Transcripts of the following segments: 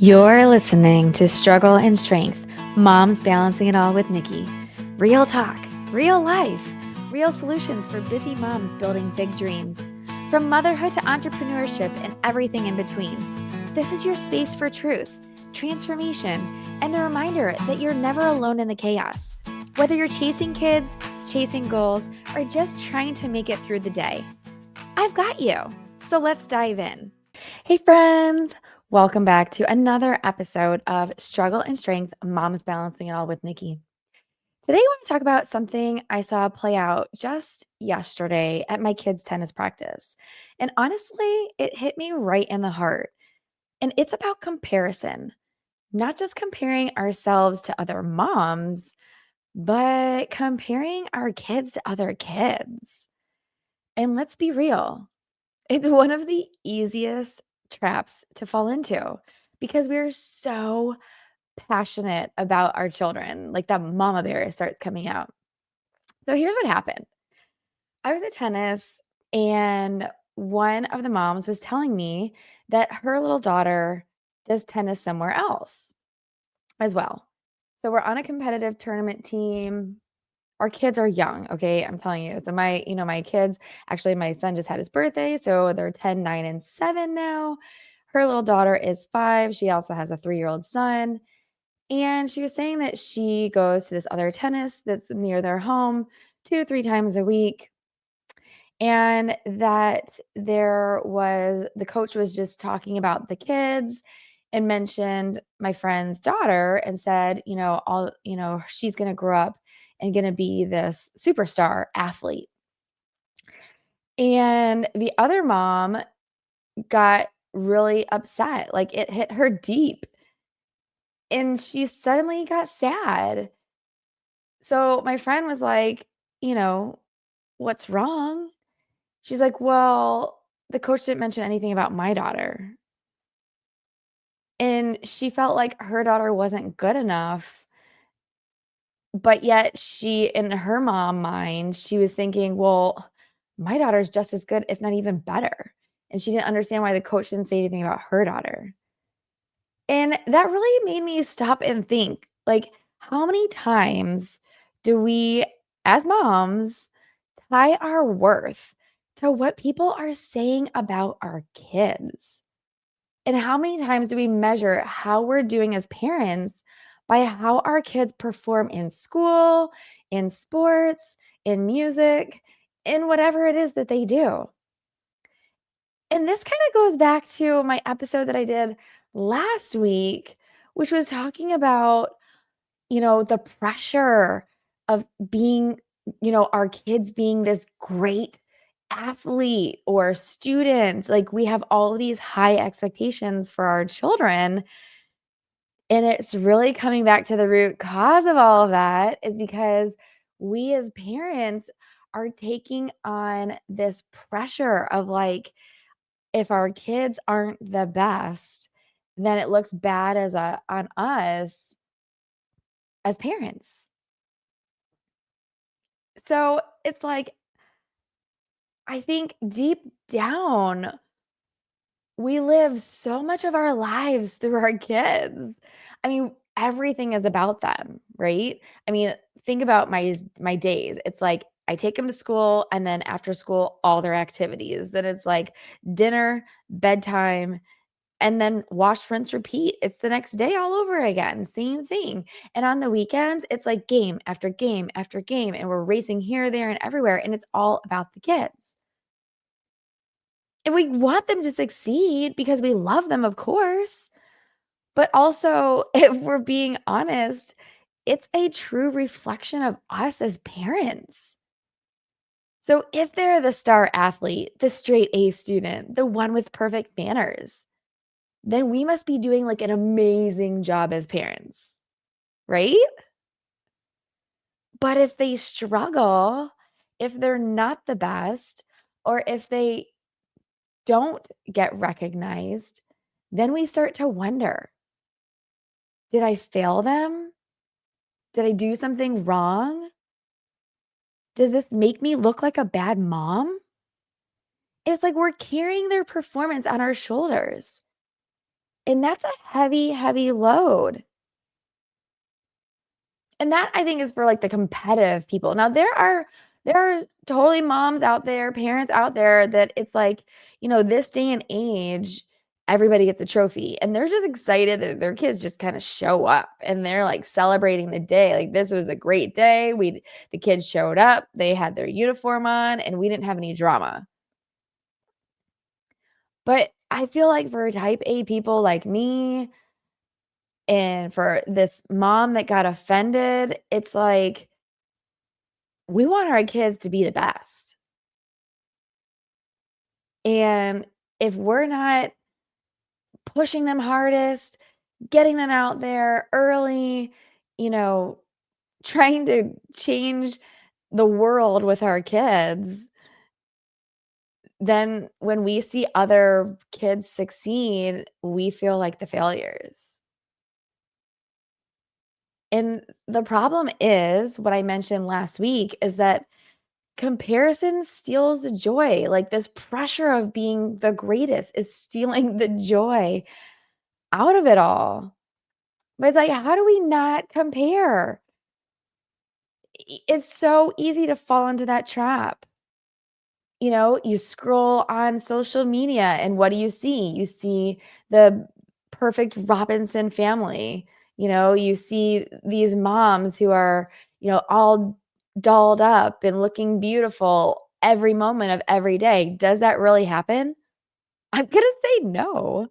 You're listening to Struggle and Strength, Moms Balancing It All with Nikki. Real talk, real life, real solutions for busy moms building big dreams. From motherhood to entrepreneurship and everything in between. This is your space for truth, transformation, and the reminder that you're never alone in the chaos. Whether you're chasing kids, chasing goals, or just trying to make it through the day, I've got you. So let's dive in. Hey, friends. Welcome back to another episode of Struggle and Strength, Moms Balancing It All with Nikki. Today, I want to talk about something I saw play out just yesterday at my kids' tennis practice. And honestly, it hit me right in the heart. And it's about comparison, not just comparing ourselves to other moms, but comparing our kids to other kids. And let's be real, it's one of the easiest traps to fall into because we're so passionate about our children. Like that mama bear starts coming out. So here's what happened. I was at tennis and one of the moms was telling me that her little daughter does tennis somewhere else as well. So we're on a competitive tournament team. Our kids are young, okay? I'm telling you. So my kids, actually my son just had his birthday, so they're 10, 9, and 7 now. Her little daughter is 5. She also has a 3-year-old son. And she was saying that she goes to this other tennis that's near their home 2 to 3 times a week. And that the coach was just talking about the kids and mentioned my friend's daughter and said, she's going to grow up and going to be this superstar athlete. And the other mom got really upset. Like it hit her deep. And she suddenly got sad. So my friend was like, what's wrong? She's like, well, the coach didn't mention anything about my daughter. And she felt like her daughter wasn't good enough. But yet in her mom mind, she was thinking, well, my daughter's just as good, if not even better. And she didn't understand why the coach didn't say anything about her daughter. And that really made me stop and think, like, how many times do we, as moms, tie our worth to what people are saying about our kids? And how many times do we measure how we're doing as parents by how our kids perform in school, in sports, in music, in whatever it is that they do? And this kind of goes back to my episode that I did last week, which was talking about, the pressure of being, our kids being this great athlete or student. Like we have all these high expectations for our children. And it's really coming back to the root cause of all of that is because we as parents are taking on this pressure of like, if our kids aren't the best, then it looks bad on us as parents. So it's like, I think deep down, we live so much of our lives through our kids. I mean, everything is about them, right? I mean, think about my days. It's like I take them to school and then after school, all their activities. Then it's like dinner, bedtime, and then wash, rinse, repeat. It's the next day all over again. Same thing. And on the weekends, it's like game after game after game. And we're racing here, there, and everywhere. And it's all about the kids. And we want them to succeed because we love them, of course. But also, if we're being honest, it's a true reflection of us as parents. So if they're the star athlete, the straight A student, the one with perfect manners, then we must be doing like an amazing job as parents, right? But if they struggle, if they're not the best, or if they don't get recognized, then we start to wonder, did I fail them? Did I do something wrong? Does this make me look like a bad mom? It's like we're carrying their performance on our shoulders. And that's a heavy, heavy load. And that I think is for, like, the competitive people. Now there are totally moms out there, parents out there that it's like, this day and age, everybody gets a trophy, and they're just excited that their kids just kinda show up, and they're, like, celebrating the day, like, "This was a great day, the kids showed up, they had their uniform on, and we didn't have any drama." But I feel like for type A people like me, and for this mom that got offended, it's like we want our kids to be the best. And if we're not pushing them hardest, getting them out there early, you know, trying to change the world with our kids, then when we see other kids succeed, we feel like the failures. And the problem is, what I mentioned last week is that comparison steals the joy. Like, this pressure of being the greatest is stealing the joy out of it all. But it's like, how do we not compare? It's so easy to fall into that trap. You scroll on social media and what do you see? You see the perfect Robinson family. You see these moms who are, all dolled up and looking beautiful every moment of every day. Does that really happen? I'm going to say no.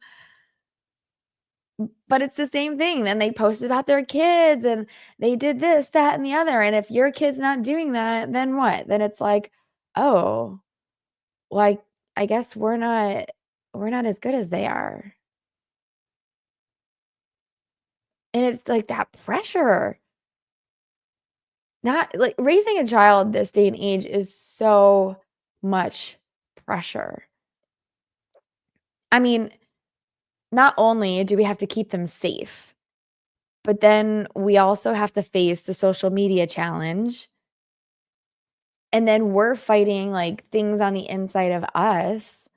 But it's the same thing. Then they post about their kids and they did this, that, and the other. And if your kid's not doing that, then what? Then it's like, oh, like, I guess we're not as good as they are. And it's like that pressure. Not like raising a child this day and age is so much pressure. I mean, not only do we have to keep them safe, but then we also have to face the social media challenge. And then we're fighting like things on the inside of us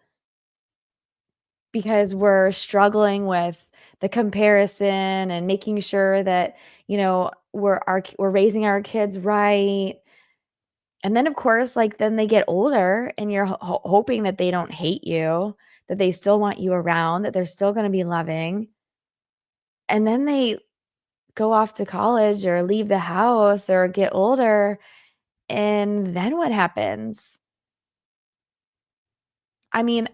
because we're struggling with the comparison and making sure that, we're raising our kids right. And then of course, like then they get older and you're hoping that they don't hate you, that they still want you around, that they're still going to be loving. And then they go off to college or leave the house or get older, and then what happens? I mean,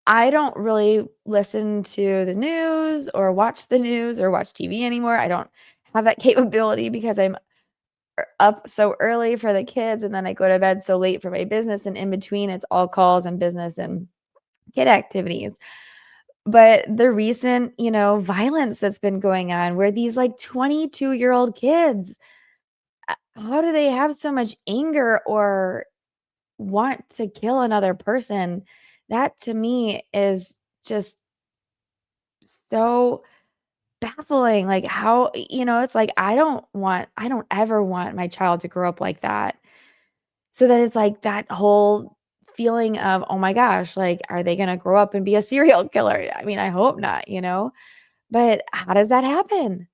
I don't really listen to the news or watch the news or watch TV anymore. I don't have that capability because I'm up so early for the kids, and then I go to bed so late for my business, and in between it's all calls and business and kid activities. But the recent, violence that's been going on where these like 22-year-old kids, how do they have so much anger or want to kill another person? That to me is just so baffling. Like how, it's like I don't ever want my child to grow up like that. So then it's like that whole feeling of, oh my gosh, like, are they gonna grow up and be a serial killer? I mean, I hope not. But how does that happen?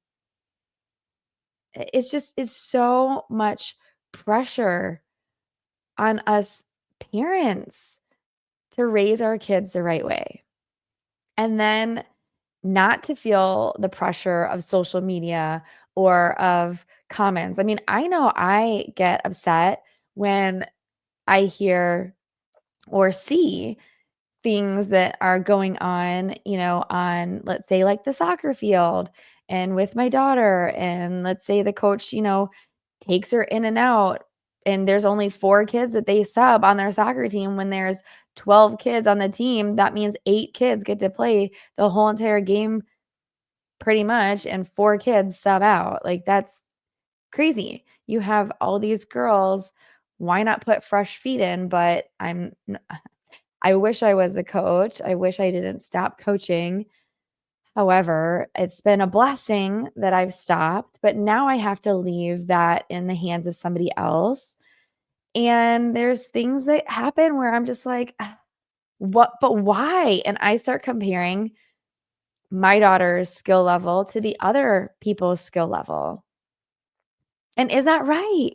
It's so much pressure on us parents to raise our kids the right way. And then not to feel the pressure of social media or of comments. I mean, I know I get upset when I hear or see things that are going on, on, let's say, like the soccer field and with my daughter. And let's say the coach, takes her in and out. And there's only 4 kids that they sub on their soccer team when there's 12 kids on the team. That means 8 kids get to play the whole entire game pretty much, and 4 kids sub out. Like, that's crazy. You have all these girls. Why not put fresh feet in? But I wish I was the coach. I wish I didn't stop coaching. However, it's been a blessing that I've stopped, but now I have to leave that in the hands of somebody else. And there's things that happen where I'm just like, what, but why? And I start comparing my daughter's skill level to the other people's skill level. And is that right?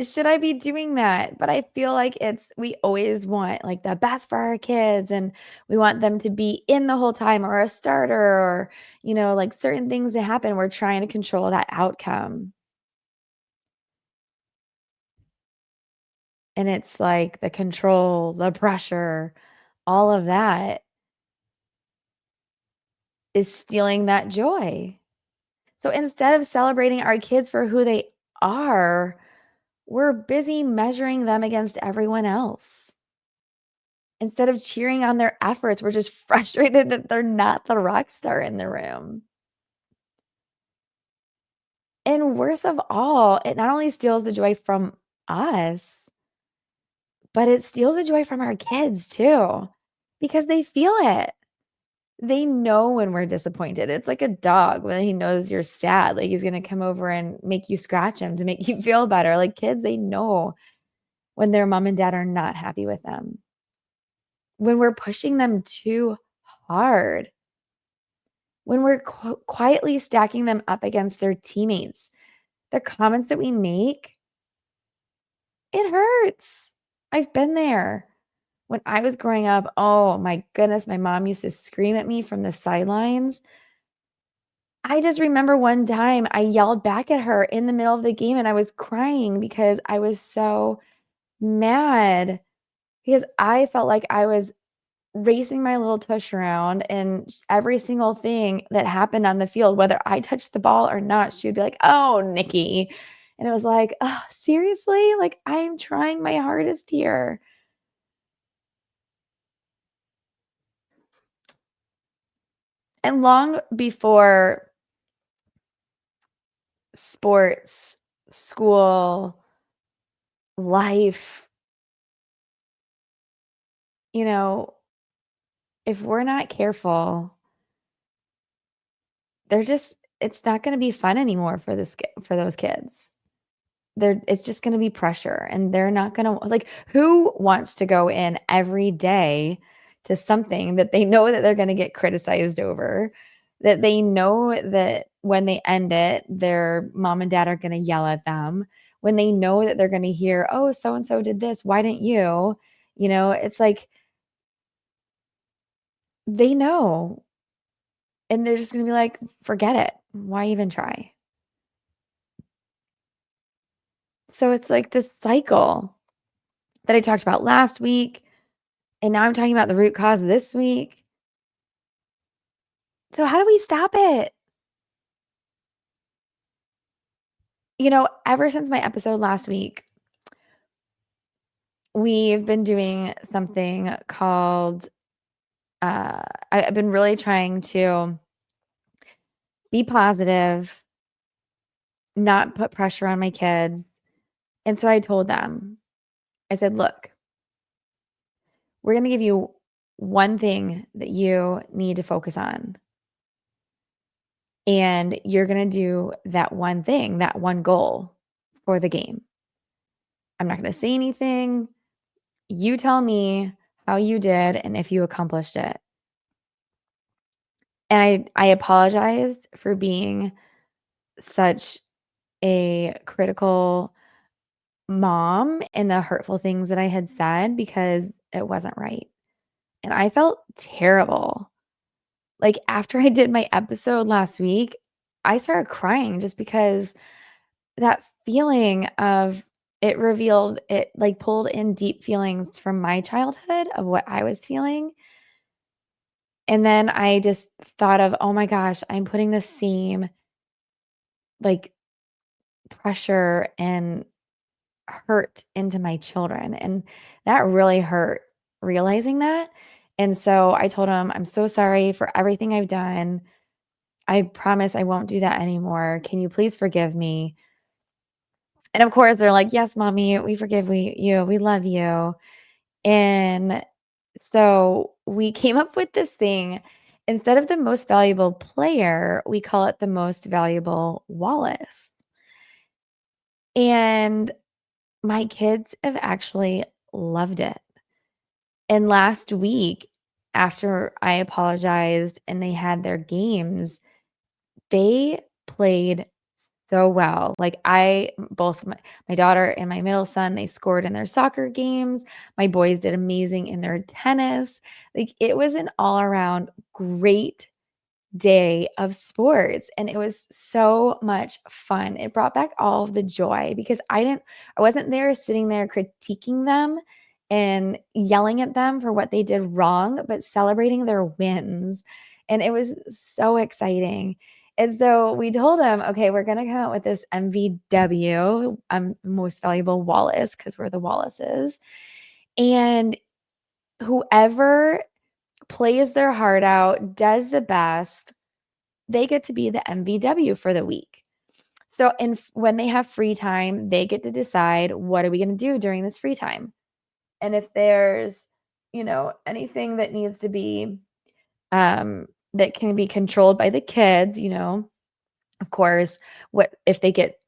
Should I be doing that? But I feel like we always want, like, the best for our kids, and we want them to be in the whole time or a starter or, like, certain things to happen. We're trying to control that outcome. And it's like the control, the pressure, all of that is stealing that joy. So instead of celebrating our kids for who they are, we're busy measuring them against everyone else. Instead of cheering on their efforts, we're just frustrated that they're not the rock star in the room. And worst of all, it not only steals the joy from us, but it steals the joy from our kids too, because they feel it. They know when we're disappointed. It's like a dog when he knows you're sad, like he's gonna come over and make you scratch him to make you feel better. Like kids, they know when their mom and dad are not happy with them. When we're pushing them too hard, when we're quietly stacking them up against their teammates, the comments that we make, it hurts. I've been there. When I was growing up, oh my goodness, my mom used to scream at me from the sidelines. I just remember one time I yelled back at her in the middle of the game and I was crying because I was so mad because I felt like I was racing my little tush around and every single thing that happened on the field, whether I touched the ball or not, she would be like, "Oh, Nikki." And it was like, "Oh, seriously? Like I'm trying my hardest here." And long before sports, school, life, you know, if we're not careful, it's not gonna be fun anymore for for those kids. It's just gonna be pressure, and they're not gonna like, who wants to go in every day to something that they know that they're gonna get criticized over, that they know that when they end it, their mom and dad are gonna yell at them, when they know that they're gonna hear, "Oh, so and so did this, why didn't you?" It's like they know, and they're just gonna be like, "Forget it. Why even try?" So it's like this cycle that I talked about last week, and now I'm talking about the root cause this week. So how do we stop it? Ever since my episode last week, we've been doing something called I've been really trying to be positive, not put pressure on my kids. And so I told them, I said, look, we're going to give you one thing that you need to focus on. And you're going to do that one thing, that one goal for the game. I'm not going to say anything. You tell me how you did and if you accomplished it. And I apologized for being such a critical mom and the hurtful things that I had said because it wasn't right. And I felt terrible. Like after I did my episode last week, I started crying just because that feeling of it revealed it like pulled in deep feelings from my childhood of what I was feeling. And then I just thought of, "Oh my gosh, I'm putting the same, like, pressure and hurt into my children," and that really hurt realizing that, and so I told him, "I'm so sorry for everything I've done. I promise I won't do that anymore. Can you please forgive me?" And of course, they're like, "Yes, mommy, we forgive you. We love you." And so we came up with this thing. Instead of the most valuable player, we call it the most valuable Wallace. And my kids have actually loved it. And last week, after I apologized and they had their games, they played so well. Like both my daughter and my middle son, they scored in their soccer games. My boys did amazing in their tennis. Like it was an all around great day of sports and it was so much fun. It brought back all of the joy because I wasn't there sitting there critiquing them and yelling at them for what they did wrong, but celebrating their wins. And it was so exciting. As though we told them, okay, we're going to come out with this MVW, most valuable Wallace, because we're the Wallaces. And whoever plays their heart out, does the best, they get to be the MVW for the week. So, when they have free time, they get to decide what are we going to do during this free time. And if there's, anything that needs to be that can be controlled by the kids, of course, what if they get,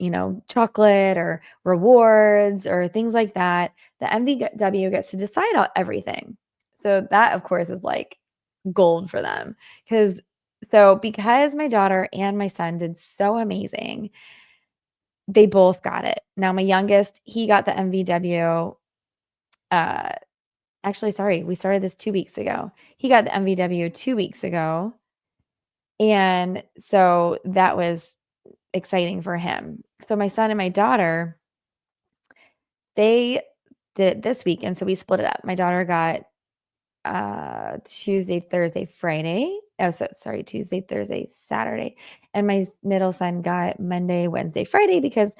chocolate or rewards or things like that, the MVW gets to decide on everything. So that of course is like gold for them because my daughter and my son did so amazing, they both got it. Now my youngest, he got the MVW. uh Actually, sorry, we started this 2 weeks ago. He got the MVW 2 weeks ago, and so that was exciting for him. So my son and my daughter, they did it this week, and so we split it up. My daughter got Tuesday, Thursday, Friday. Oh, so sorry, Tuesday, Thursday, Saturday. And my middle son got Monday, Wednesday, Friday because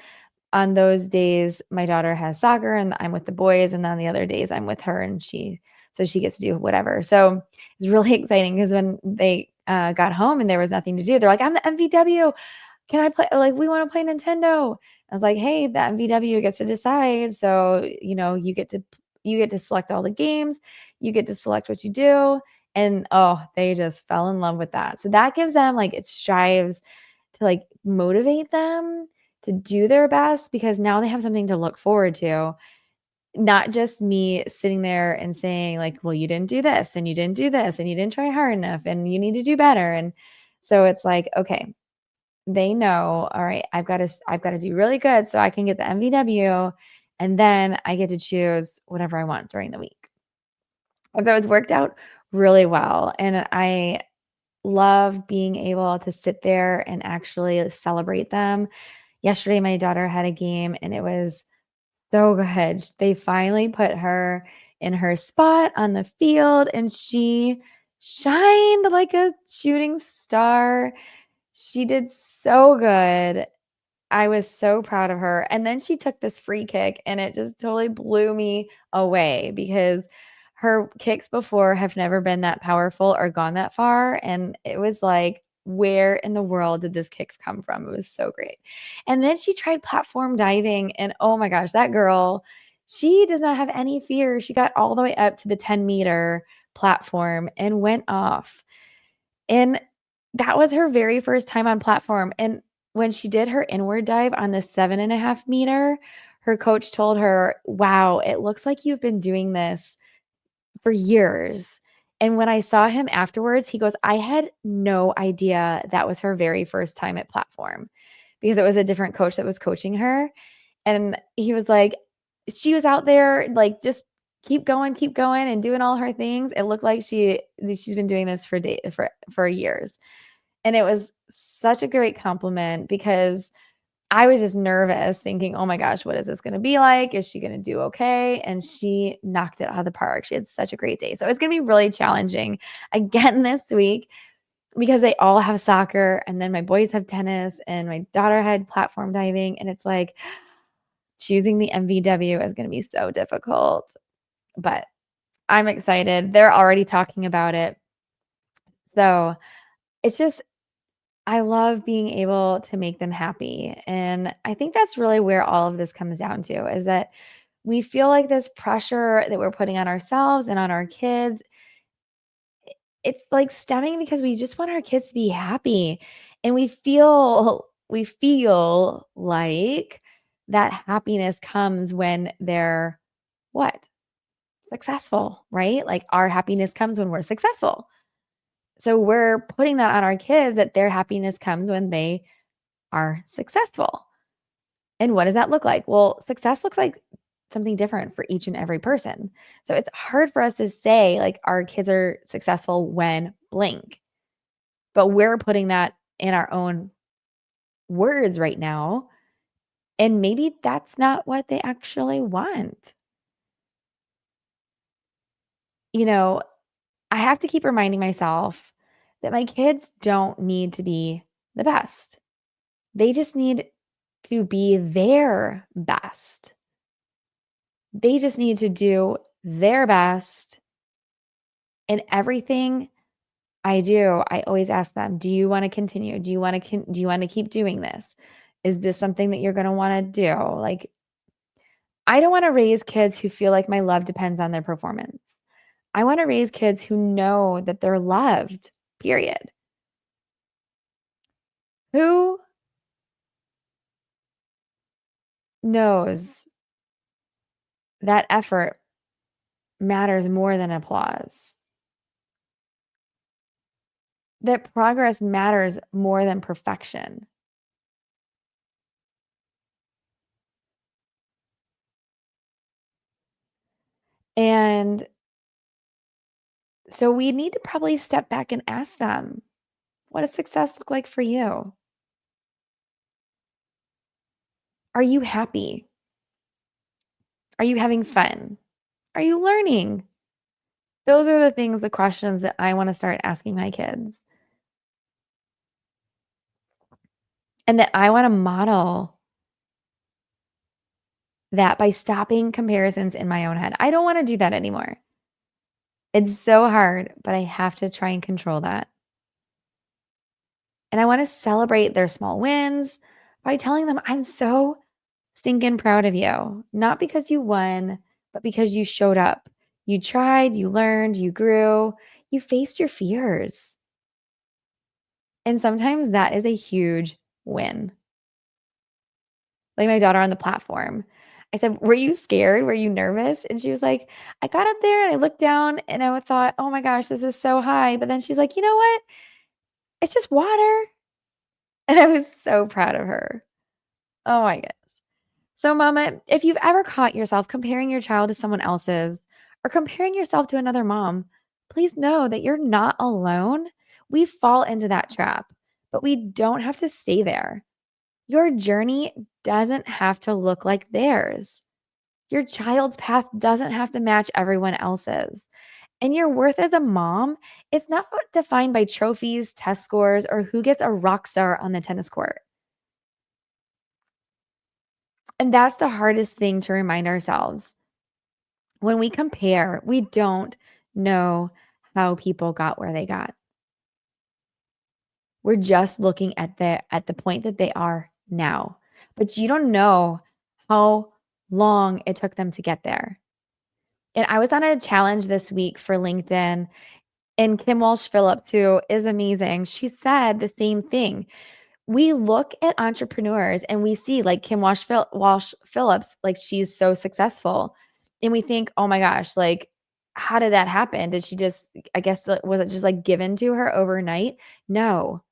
on those days my daughter has soccer and I'm with the boys, and then the other days I'm with her and she gets to do whatever. So it's really exciting because when they got home and there was nothing to do, they're like, I'm the MVW. Can I play? Like, we want to play Nintendo. I was like, hey, the MVW gets to decide. So, you get to select all the games. You get to select what you do. And oh, they just fell in love with that. So that gives them like it strives to like motivate them to do their best because now they have something to look forward to. Not just me sitting there and saying, like, well, you didn't do this and you didn't do this and you didn't try hard enough and you need to do better. And so it's like, okay, they know, all right, I've got to do really good so I can get the MVW and then I get to choose whatever I want during the week. And so it's worked out really well. And I love being able to sit there and actually celebrate them. Yesterday, my daughter had a game and it was so good. They finally put her in her spot on the field and she shined like a shooting star. She did so good. I was so proud of her. And then she took this free kick and it just totally blew me away because her kicks before have never been that powerful or gone that far. And it was like, where in the world did this kick come from? It was so great. And then she tried platform diving. And oh my gosh, that girl, she does not have any fear. She got all the way up to the 10-meter platform and went off. And that was her very first time on platform. And when she did her inward dive on the 7.5 meter, her coach told her, wow, it looks like you've been doing this for years. And when I saw him afterwards, he goes, I had no idea that was her very first time at platform because it was a different coach that was coaching her. And he was like, she was out there like just keep going and doing all her things. It looked like she's been doing this for years. And it was such a great compliment because I was just nervous thinking, oh my gosh, what is this going to be like? Is she going to do okay? And she knocked it out of the park. She had such a great day. So it's going to be really challenging again this week because they all have soccer and then my boys have tennis and my daughter had platform diving. And it's like choosing the MVW is going to be so difficult, but I'm excited. They're already talking about it. So it's just, I love being able to make them happy. And I think that's really where all of this comes down to is that we feel like this pressure that we're putting on ourselves and on our kids, it's like stemming because we just want our kids to be happy. And we feel like that happiness comes when they're what? successful, right? Like our happiness comes when we're successful. So we're putting that on our kids that their happiness comes when they are successful. And what does that look like? Well, success looks like something different for each and every person. So it's hard for us to say like our kids are successful when blank, but we're putting that in our own words right now. And maybe that's not what they actually want. You know, I have to keep reminding myself that my kids don't need to be the best. They just need to be their best. They just need to do their best in everything I do. I always ask them, "Do you wanna continue? Do you wanna keep doing this? Is this something that you're gonna wanna do?" Like, I don't wanna raise kids who feel like my love depends on their performance. I wanna raise kids who know that they're loved, period. Who knows that effort matters more than applause? That progress matters more than perfection. And so we need to probably step back and ask them, what does success look like for you? Are you happy? Are you having fun? Are you learning? Those are the things, the questions that I want to start asking my kids and that I want to model that by stopping comparisons in my own head. I don't want to do that anymore. It's so hard, but I have to try and control that. And I want to celebrate their small wins by telling them, I'm so stinking proud of you. Not because you won, but because you showed up. You tried, you learned, you grew, you faced your fears. And sometimes that is a huge win. Like my daughter on the platform. I said, "Were you scared? Were you nervous?" And she was like, "I got up there and I looked down and I thought, oh my gosh, this is so high." But then she's like, "You know what? It's just water." And I was so proud of her. Oh my goodness. So, mama, if you've ever caught yourself comparing your child to someone else's or comparing yourself to another mom, please know that you're not alone. We fall into that trap, but we don't have to stay there. Your journey doesn't have to look like theirs. Your child's path doesn't have to match everyone else's. And your worth as a mom is not defined by trophies, test scores, or who gets a rock star on the tennis court. And that's the hardest thing to remind ourselves. When we compare, we don't know how people got where they got. We're just looking at the point that they are now. But you don't know how long it took them to get there. And I was on a challenge this week for LinkedIn, and Kim Walsh Phillips, who is amazing, she said the same thing. We look at entrepreneurs and we see like Walsh Phillips, like she's so successful. And we think, oh my gosh, like, how did that happen? Did she just, I guess, was it just like given to her overnight? No,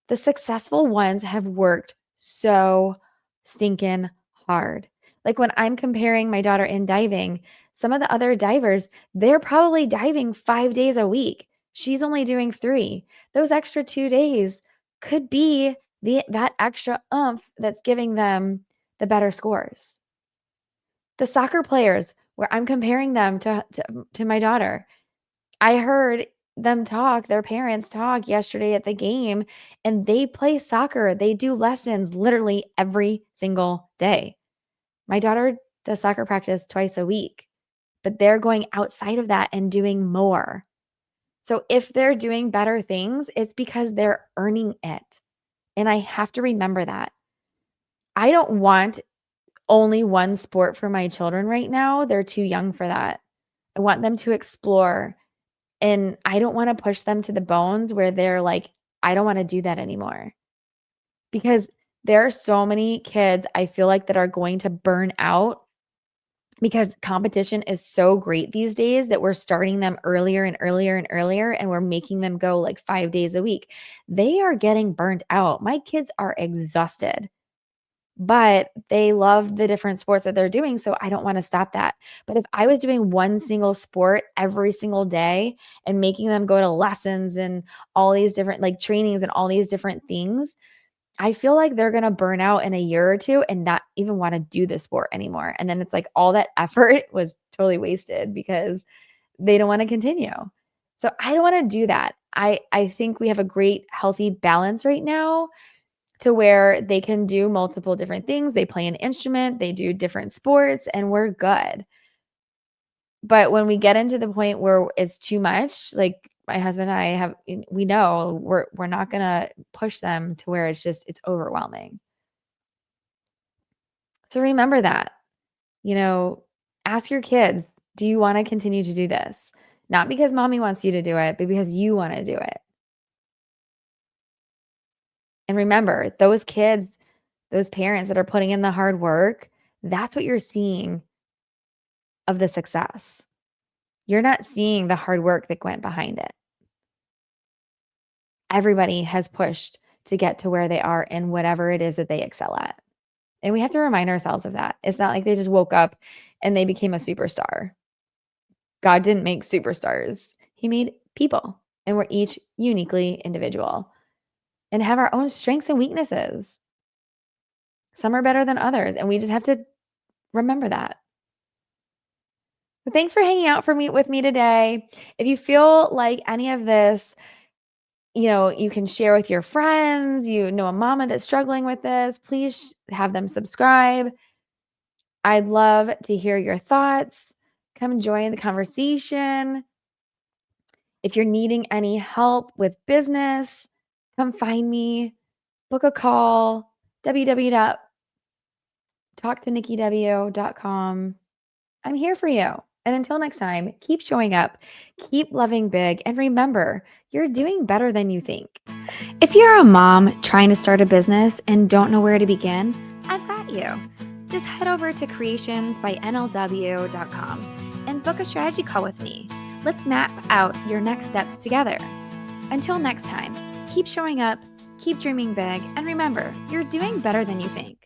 the successful ones have worked so stinking hard. Like when I'm comparing my daughter in diving, some of the other divers, they're probably diving 5 days a week. She's only doing 3. Those extra 2 days could be that extra oomph that's giving them the better scores. The soccer players, where I'm comparing them to my daughter, I heard them talk, their parents talk yesterday at the game, and they play soccer. They do lessons literally every single day. My daughter does soccer practice twice a week, but they're going outside of that and doing more. So if they're doing better things, it's because they're earning it. And I have to remember that. I don't want only one sport for my children right now. They're too young for that. I want them to explore. And I don't wanna push them to the bones where they're like, "I don't wanna do that anymore." Because there are so many kids I feel like that are going to burn out because competition is so great these days that we're starting them earlier and earlier and earlier, and we're making them go like 5 days a week. They are getting burnt out. My kids are exhausted, but they love the different sports that they're doing, so I don't wanna stop that. But if I was doing one single sport every single day and making them go to lessons and all these different, like, trainings and all these different things, I feel like they're gonna burn out in a year or 2 and not even wanna do the sport anymore, and then it's like all that effort was totally wasted because they don't wanna continue. So I don't wanna do that. I think we have a great healthy balance right now to where they can do multiple different things. They play an instrument, they do different sports, and we're good. But when we get into the point where it's too much, like my husband and I we know we're not gonna push them to where it's overwhelming. So remember that, you know, ask your kids, do you want to continue to do this? Not because mommy wants you to do it, but because you want to do it. And remember, those kids, those parents that are putting in the hard work, that's what you're seeing of the success. You're not seeing the hard work that went behind it. Everybody has pushed to get to where they are in whatever it is that they excel at. And we have to remind ourselves of that. It's not like they just woke up and they became a superstar. God didn't make superstars. He made people, and we're each uniquely individual and have our own strengths and weaknesses. Some are better than others, and we just have to remember that. So thanks for hanging out with me today. If you feel like any of this, you can share with your friends, a mama that's struggling with this, please have them subscribe. I'd love to hear your thoughts. Come join the conversation. If you're needing any help with business, come find me, book a call, www.talktonikkiw.com. I'm here for you. And until next time, keep showing up, keep loving big, and remember, you're doing better than you think. If you're a mom trying to start a business and don't know where to begin, I've got you. Just head over to creationsbynlw.com and book a strategy call with me. Let's map out your next steps together. Until next time, keep showing up, keep dreaming big, and remember, you're doing better than you think.